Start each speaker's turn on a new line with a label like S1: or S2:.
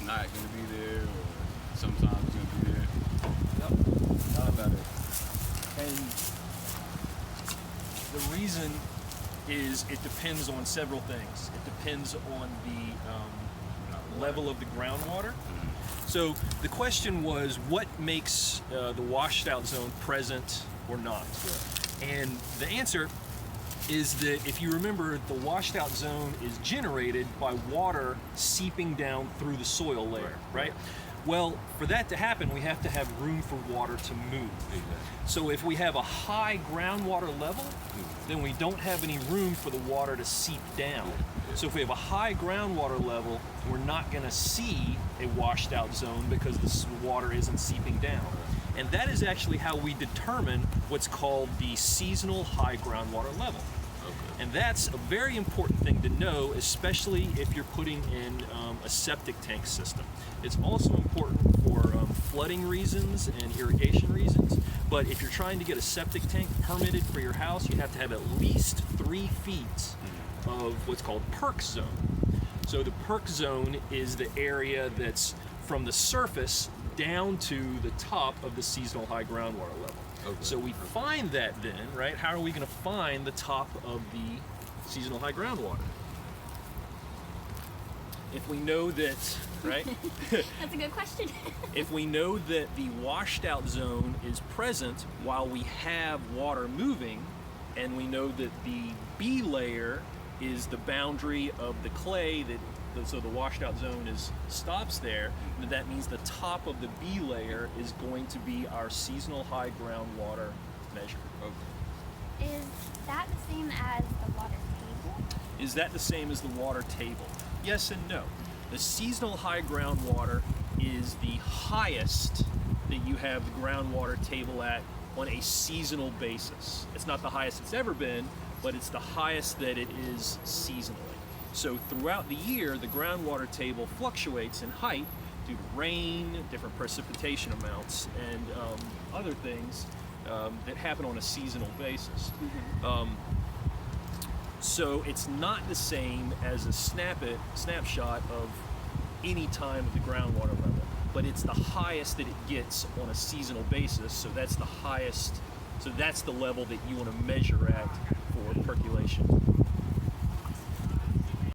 S1: not going to be there, or sometimes it's going to be there.
S2: Yep.
S1: How about it?
S2: And the reason is it depends on several things. It depends on the level of the groundwater. So the question was, what makes the washed out zone present or not? And the answer is that if you remember, the washed out zone is generated by water seeping down through the soil layer, right? Well, for that to happen, we have to have room for water to move. So if we have a high groundwater level, then we don't have any room for the water to seep down. So if we have a high groundwater level, we're not going to see a washed out zone because the water isn't seeping down. And that is actually how we determine what's called the seasonal high groundwater level. And that's a very important thing to know, especially if you're putting in a septic tank system. It's also important for flooding reasons and irrigation reasons, but if you're trying to get a septic tank permitted for your house, you have to have at least 3 feet of what's called perk zone. So the perk zone is the area that's from the surface down to the top of the seasonal high groundwater level. So we find that then, right? How are we going to find the top of the seasonal high groundwater? If we know that, right?
S3: That's a good question.
S2: If we know that the washed out zone is present while we have water moving, and we know that the B layer is the boundary of the clay so the washed out zone stops there, that means the top of the B layer is going to be our seasonal high groundwater measure.
S3: Is that the same as the water table?
S2: Is that the same as the water table? Yes and no. The seasonal high groundwater is the highest that you have the groundwater table at on a seasonal basis. It's not the highest it's ever been, but it's the highest that it is seasonally. So throughout the year, the groundwater table fluctuates in height due to rain, different precipitation amounts, and other things that happen on a seasonal basis. So it's not the same as a snapshot of any time of the groundwater level, but it's the highest that it gets on a seasonal basis. So that's the highest. So that's the level that you want to measure at for percolation.